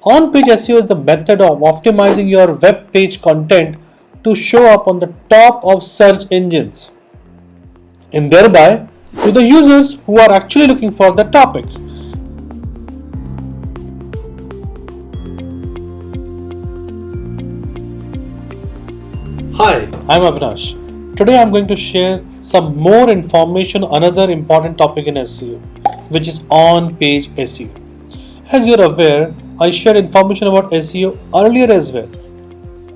On-page SEO is the method of optimizing your web page content to show up on the top of search engines and thereby to the users who are actually looking for the topic. Hi, I'm Avinash. Today I'm going to share some more information on another important topic in SEO, which is on-page SEO. As you're aware, I shared information about SEO earlier as well.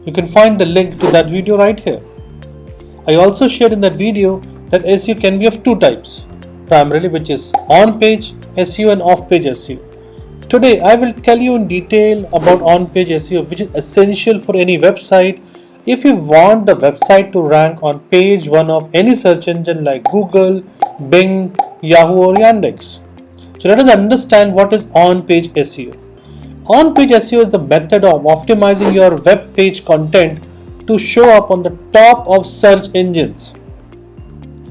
You can find the link to that video right here. I also shared in that video that SEO can be of two types, primarily, which is on-page SEO and off-page SEO. Today I will tell you in detail about on-page SEO, which is essential for any website if you want the website to rank on page 1 of any search engine like Google, Bing, Yahoo or Yandex. So let us understand what is on-page SEO. On-page SEO is the method of optimizing your web page content to show up on the top of search engines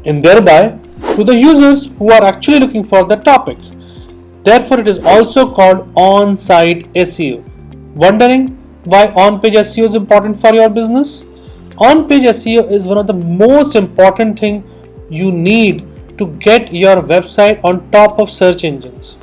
and thereby to the users who are actually looking for the topic. Therefore, it is also called on-site SEO. Wondering why on-page SEO is important for your business? On-page SEO is one of the most important things you need to get your website on top of search engines.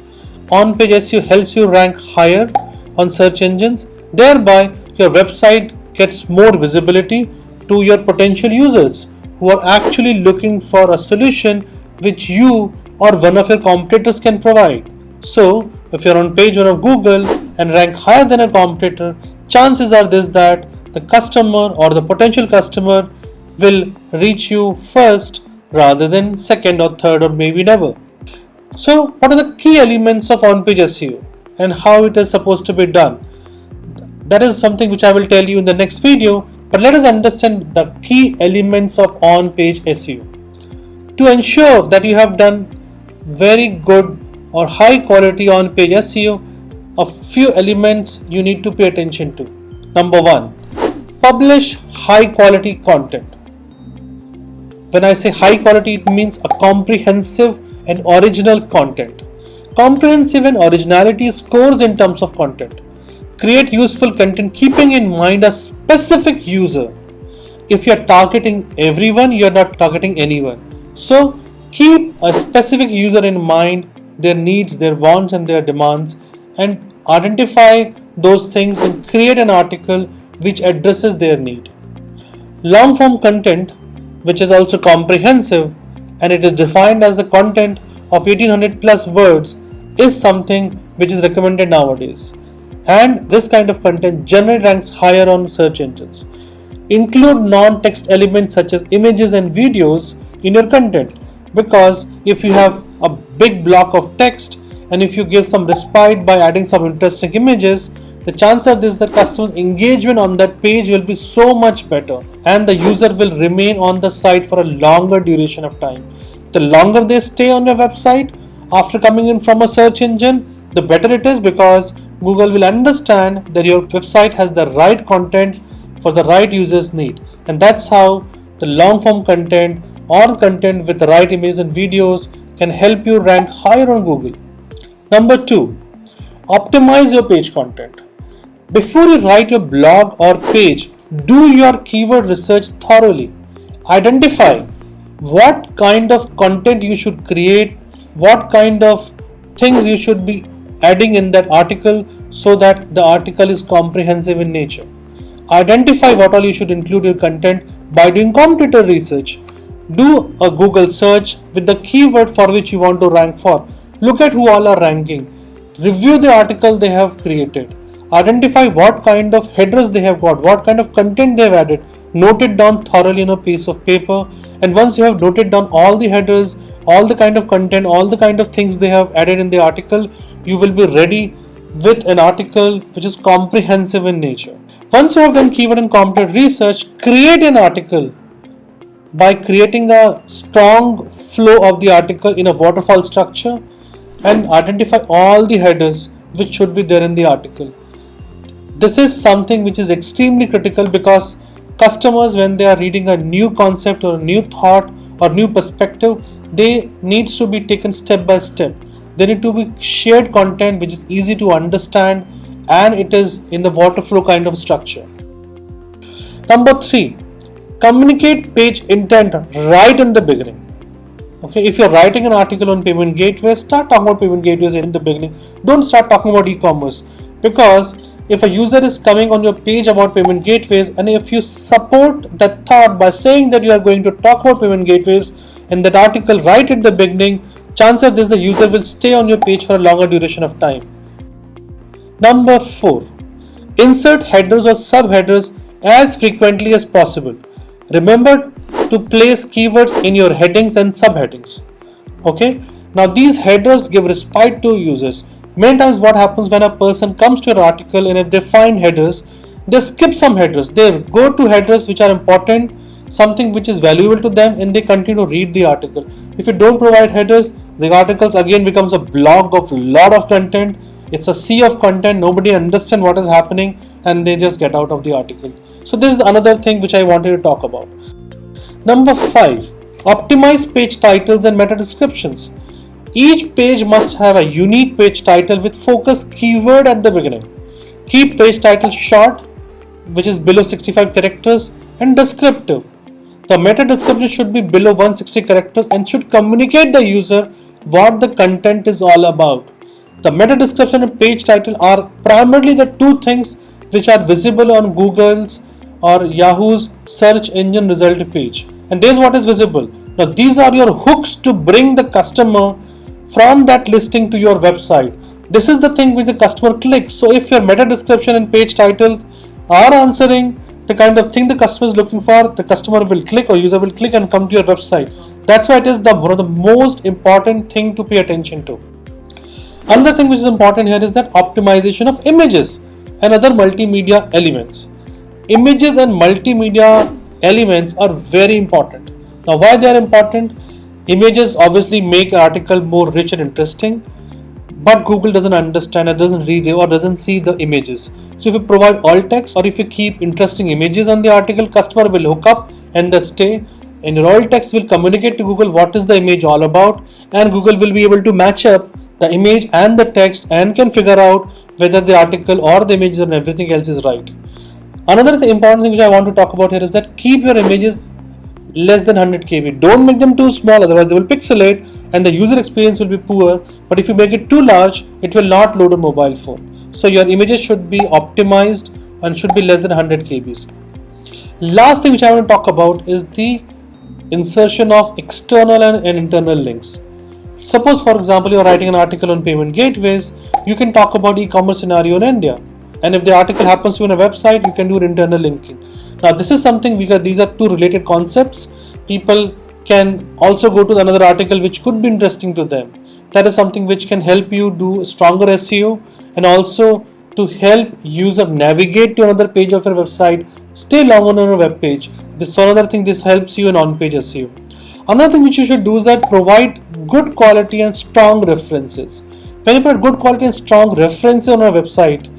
On-page SEO helps you rank higher on search engines, thereby your website gets more visibility to your potential users who are actually looking for a solution which you or one of your competitors can provide. So, if you're on page 1 of Google and rank higher than a competitor, chances are this that the customer or the potential customer will reach you first rather than second or third or maybe never. So, what are the key elements of on-page SEO and how it is supposed to be done? That is something which I will tell you in the next video, but let us understand the key elements of on-page SEO. To ensure that you have done very good or high quality on-page SEO, a few elements you need to pay attention to. Number 1, publish high quality content. When I say high quality, it means a comprehensive and original content. Comprehensive and originality scores in terms of content. Create useful content keeping in mind a specific user. If you are targeting everyone, you are not targeting anyone. So keep a specific user in mind, their needs, their wants and their demands, and identify those things and create an article which addresses their need. Long form content, which is also comprehensive and it is defined as the content of 1800 plus words, is something which is recommended nowadays. And this kind of content generally ranks higher on search engines. Include non-text elements such as images and videos in your content, because if you have a big block of text and if you give some respite by adding some interesting images, the chance of this, the customer's engagement on that page will be so much better and the user will remain on the site for a longer duration of time. The longer they stay on your website after coming in from a search engine, the better it is, because Google will understand that your website has the right content for the right user's need. And that's how the long form content or content with the right images and videos can help you rank higher on Google. Number 2, optimize your page content. Before you write your blog or page, do your keyword research thoroughly. Identify what kind of content you should create, what kind of things you should be adding in that article so that the article is comprehensive in nature. Identify what all you should include in your content by doing competitor research. Do a Google search with the keyword for which you want to rank for. Look at who all are ranking. Review the article they have created. Identify what kind of headers they have got, what kind of content they have added. Note it down thoroughly on a piece of paper. And once you have noted down all the headers, all the kind of content, all the kind of things they have added in the article, you will be ready with an article which is comprehensive in nature. Once you have done keyword and competitor research, create an article by creating a strong flow of the article in a waterfall structure and identify all the headers which should be there in the article. This is something which is extremely critical, because customers, when they are reading a new concept or a new thought or new perspective, they needs to be taken step by step. They need to be shared content which is easy to understand and it is in the water flow kind of structure. Number 3, communicate page intent right in the beginning. Okay, if you're writing an article on payment gateways, start talking about payment gateways in the beginning. Don't start talking about e-commerce, because if a user is coming on your page about payment gateways, and if you support that thought by saying that you are going to talk about payment gateways in that article right at the beginning, chances are the user will stay on your page for a longer duration of time. Number 4, insert headers or subheaders as frequently as possible. Remember to place keywords in your headings and subheadings. Okay, now these headers give respite to users. Many times what happens when a person comes to your article, and if they find headers, they skip some headers, they go to headers which are important, something which is valuable to them, and they continue to read the article. If you don't provide headers, the articles again becomes a blog of lot of content. It's a sea of content, nobody understands what is happening, and they just get out of the article. So this is another thing which I wanted to talk about. Number 5, optimize page titles and meta descriptions. Each page must have a unique page title with focus keyword at the beginning. Keep page title short, which is below 65 characters, and descriptive. The meta description should be below 160 characters and should communicate the user what the content is all about. The meta description and page title are primarily the two things which are visible on Google's or Yahoo's search engine result page. And this is what is visible. Now these are your hooks to bring the customer from that listing to your website. This is the thing which the customer clicks. So if your meta description and page title are answering the kind of thing the customer is looking for, the customer will click or user will click and come to your website. That's why it is one of the most important thing to pay attention to. Another thing which is important here is that optimization of images and other multimedia elements. Images and multimedia elements are very important. Now why they are important? Images obviously make an article more rich and interesting, but Google doesn't understand, it doesn't read or doesn't see the images. So if you provide alt text or if you keep interesting images on the article, customer will hook up and they stay, and your alt text will communicate to Google what is the image all about, and Google will be able to match up the image and the text and can figure out whether the article or the images and everything else is right. Another important thing which I want to talk about here is that keep your images less than 100 KB. Don't make them too small, otherwise they will pixelate and the user experience will be poor. But if you make it too large, it will not load a mobile phone. So your images should be optimized and should be less than 100 KBs. Last thing which I want to talk about is the insertion of external and internal links. Suppose for example you are writing an article on payment gateways, you can talk about e-commerce scenario in India. And if the article happens to be on a website, you can do internal linking. Now this is something because these are two related concepts. People can also go to another article which could be interesting to them. That is something which can help you do stronger SEO and also to help user navigate to another page of your website, stay long on your web page. This is another thing, this helps you in on-page SEO. Another thing which you should do is that provide good quality and strong references. When you put good quality and strong references on your website,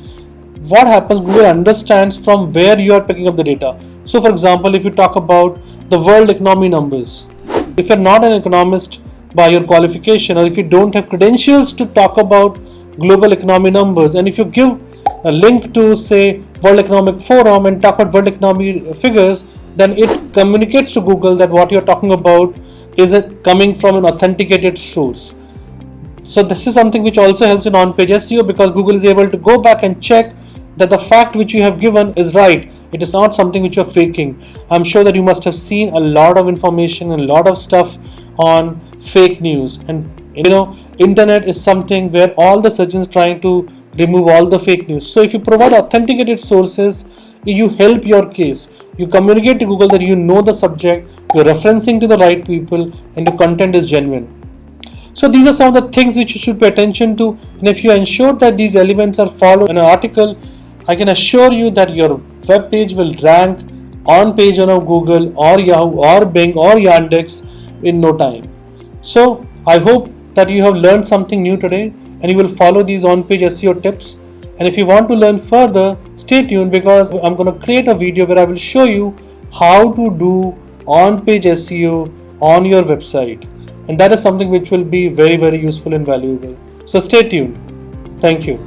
what happens, Google understands from where you are picking up the data. So for example, if you talk about the world economy numbers, if you're not an economist by your qualification, or if you don't have credentials to talk about global economy numbers, and if you give a link to say World Economic Forum and talk about world economy figures, then it communicates to Google that what you're talking about is coming from an authenticated source. So this is something which also helps in on-page SEO, because Google is able to go back and check that the fact which you have given is right. It is not something which you're faking. I'm sure that you must have seen a lot of information and a lot of stuff on fake news, and internet is something where all the search engines trying to remove all the fake news. So if you provide authenticated sources, you help your case. You communicate to Google that you know the subject, you're referencing to the right people, and your content is genuine. So these are some of the things which you should pay attention to, and if you ensure that these elements are followed in an article, I can assure you that your web page will rank on page on Google or Yahoo or Bing or Yandex in no time. So I hope that you have learned something new today and you will follow these on-page SEO tips. And if you want to learn further, stay tuned, because I'm going to create a video where I will show you how to do on-page SEO on your website. And that is something which will be very, very useful and valuable. So stay tuned. Thank you.